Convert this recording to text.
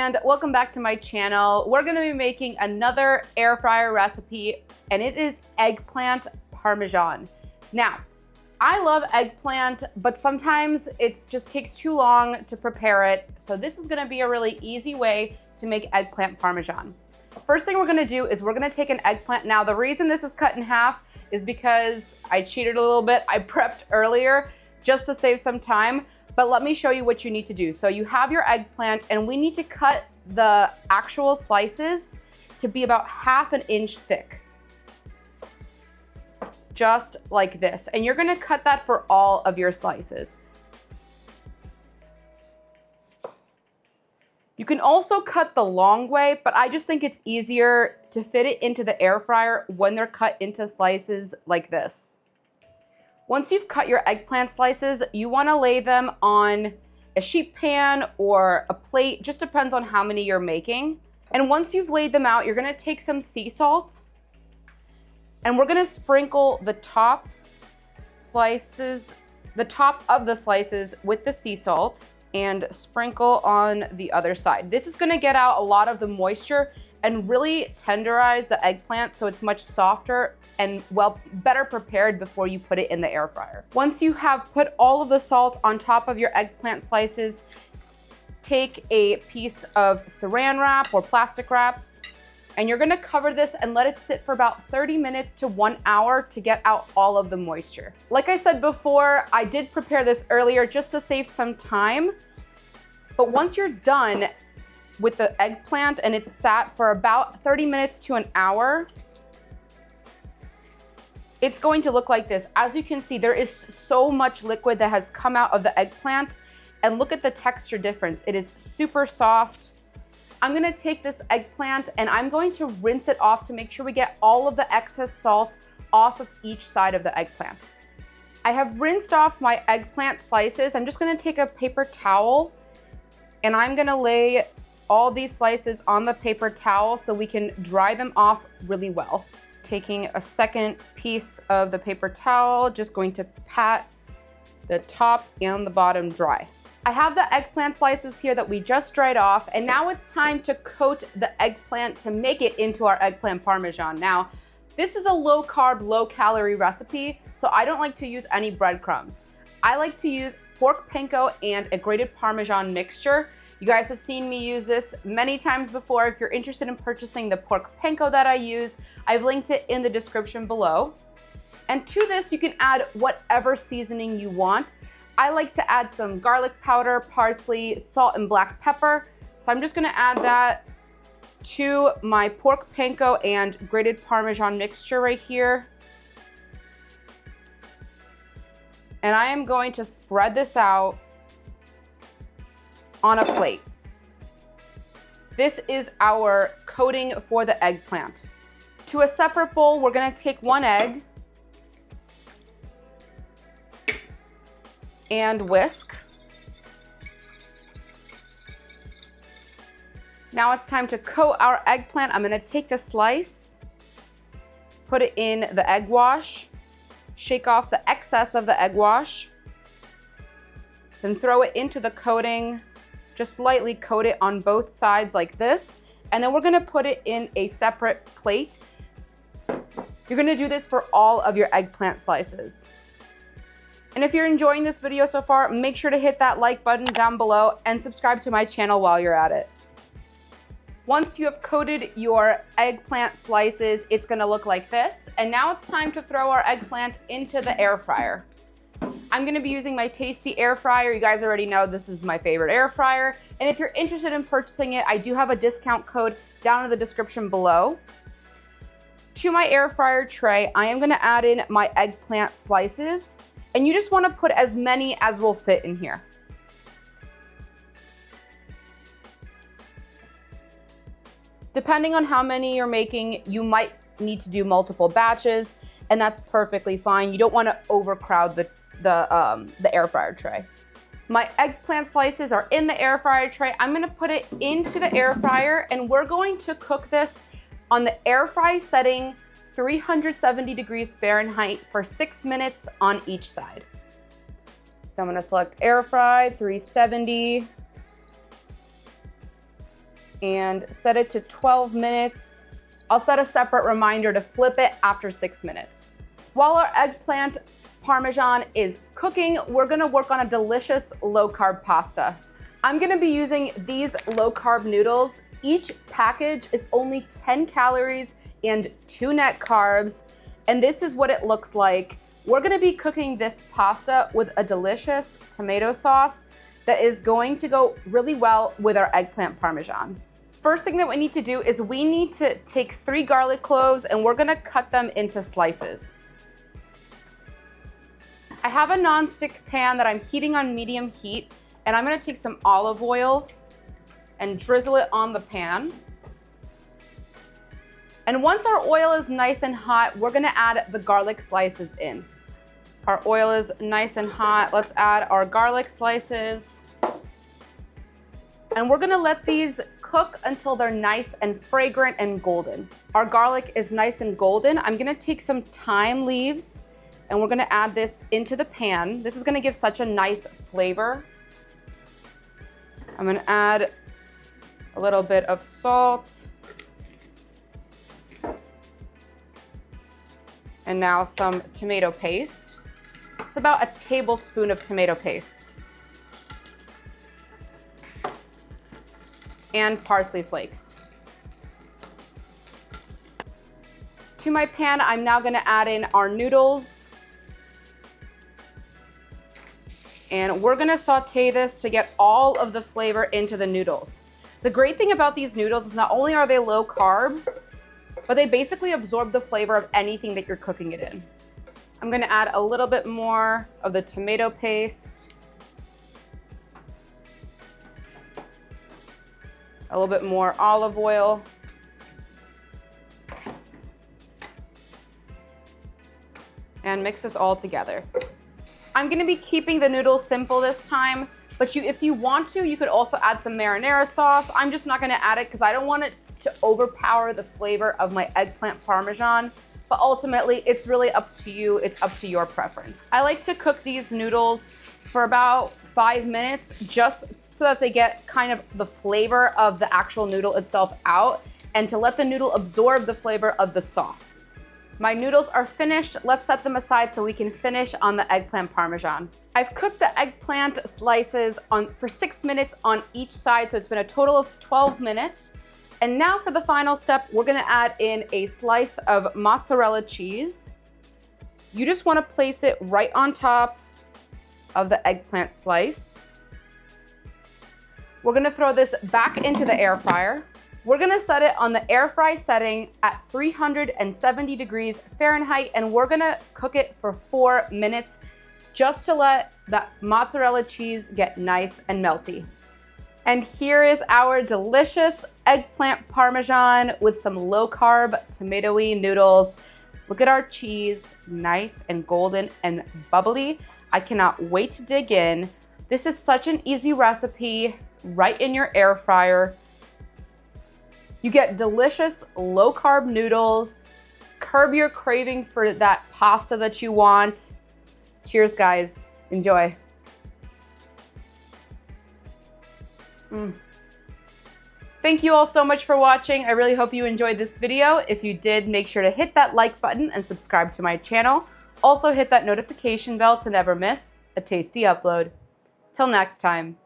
and welcome back to my channel. We're gonna be making another air fryer recipe, and it is eggplant parmesan. Now, I love eggplant, but sometimes it just takes too long to prepare it. So this is gonna be a really easy way to make eggplant parmesan. First thing we're gonna do is we're gonna take an eggplant. Now, the reason this is cut in half is because I cheated a little bit. I prepped earlier just to save some time. But let me show you what you need to do. So you have your eggplant, and we need to cut the actual slices to be about 1/2 inch thick. Just like this. And you're gonna cut that for all of your slices. You can also cut the long way, but I just think it's easier to fit it into the air fryer when they're cut into slices like this. Once you've cut your eggplant slices, you wanna lay them on a sheet pan or a plate, just depends on how many you're making. And once you've laid them out, you're gonna take some sea salt, and we're gonna sprinkle the top of the slices with the sea salt and sprinkle on the other side. This is gonna get out a lot of the moisture and really tenderize the eggplant so it's much softer and better prepared before you put it in the air fryer. Once you have put all of the salt on top of your eggplant slices, take a piece of saran wrap or plastic wrap, and you're gonna cover this and let it sit for about 30 minutes to 1 hour to get out all of the moisture. Like I said before, I did prepare this earlier just to save some time, but once you're done with the eggplant and it's sat for about 30 minutes to an hour, it's going to look like this. As you can see, there is so much liquid that has come out of the eggplant, and look at the texture difference. It is super soft. I'm gonna take this eggplant and I'm going to rinse it off to make sure we get all of the excess salt off of each side of the eggplant. I have rinsed off my eggplant slices. I'm just gonna take a paper towel and I'm gonna lay all these slices on the paper towel so we can dry them off really well. Taking a second piece of the paper towel, just going to pat the top and the bottom dry. I have the eggplant slices here that we just dried off, and now it's time to coat the eggplant to make it into our eggplant parmesan. Now, this is a low carb, low calorie recipe, so I don't like to use any breadcrumbs. I like to use pork panko and a grated Parmesan mixture. You guys have seen me use this many times before. If you're interested in purchasing the pork panko that I use, I've linked it in the description below. And to this, you can add whatever seasoning you want. I like to add some garlic powder, parsley, salt, and black pepper. So I'm just gonna add that to my pork panko and grated Parmesan mixture right here. And I am going to spread this out on a plate. This is our coating for the eggplant. To a separate bowl, we're gonna take 1 egg and whisk. Now it's time to coat our eggplant. I'm gonna take the slice, put it in the egg wash, shake off the excess of the egg wash, then throw it into the coating. Just lightly coat it on both sides like this, and then we're gonna put it in a separate plate. You're gonna do this for all of your eggplant slices. And if you're enjoying this video so far, make sure to hit that like button down below and subscribe to my channel while you're at it. Once you have coated your eggplant slices, it's gonna look like this. And now it's time to throw our eggplant into the air fryer. I'm gonna be using my Tasty air fryer. You guys already know this is my favorite air fryer. And if you're interested in purchasing it, I do have a discount code down in the description below. To my air fryer tray, I am gonna add in my eggplant slices. And you just wanna put as many as will fit in here. Depending on how many you're making, you might need to do multiple batches, and that's perfectly fine. You don't wanna overcrowd the air fryer tray. My eggplant slices are in the air fryer tray. I'm gonna put it into the air fryer, and we're going to cook this on the air fry setting 370 degrees Fahrenheit for 6 minutes on each side. So I'm gonna select air fry 370. and set it to 12 minutes. I'll set a separate reminder to flip it after 6 minutes. While our eggplant Parmesan is cooking, we're gonna work on a delicious low-carb pasta. I'm gonna be using these low-carb noodles. Each package is only 10 calories and 2 net carbs, and this is what it looks like. We're gonna be cooking this pasta with a delicious tomato sauce that is going to go really well with our eggplant Parmesan. First thing that we need to do is we need to take 3 garlic cloves and we're gonna cut them into slices. I have a non-stick pan that I'm heating on medium heat, and I'm gonna take some olive oil and drizzle it on the pan. And once our oil is nice and hot, we're gonna add the garlic slices in. Our oil is nice and hot. Let's add our garlic slices. And we're gonna let these cook until they're nice and fragrant and golden. Our garlic is nice and golden. I'm gonna take some thyme leaves and we're gonna add this into the pan. This is gonna give such a nice flavor. I'm gonna add a little bit of salt. And now some tomato paste. It's about a tablespoon of tomato paste. And parsley flakes. To my pan, I'm now gonna add in our noodles. And we're gonna saute this to get all of the flavor into the noodles. The great thing about these noodles is not only are they low carb, but they basically absorb the flavor of anything that you're cooking it in. I'm gonna add a little bit more of the tomato paste. A little bit more olive oil. And mix this all together. I'm gonna be keeping the noodles simple this time, but if you want to, you could also add some marinara sauce. I'm just not gonna add it because I don't want it to overpower the flavor of my eggplant Parmesan, but ultimately it's really up to you. It's up to your preference. I like to cook these noodles for about 5 minutes just so that they get kind of the flavor of the actual noodle itself out and to let the noodle absorb the flavor of the sauce. My noodles are finished. Let's set them aside so we can finish on the eggplant Parmesan. I've cooked the eggplant slices for 6 minutes on each side, so it's been a total of 12 minutes. And now for the final step, we're gonna add in a slice of mozzarella cheese. You just wanna place it right on top of the eggplant slice. We're gonna throw this back into the air fryer. We're gonna set it on the air fry setting at 370 degrees Fahrenheit, and we're gonna cook it for 4 minutes just to let that mozzarella cheese get nice and melty. And here is our delicious eggplant Parmesan with some low-carb tomatoey noodles. Look at our cheese, nice and golden and bubbly. I cannot wait to dig in. This is such an easy recipe, right in your air fryer. You get delicious low-carb noodles, curb your craving for that pasta that you want. Cheers, guys. Enjoy. Thank you all so much for watching. I really hope you enjoyed this video. If you did, make sure to hit that like button and subscribe to my channel. Also hit that notification bell to never miss a tasty upload. Till next time.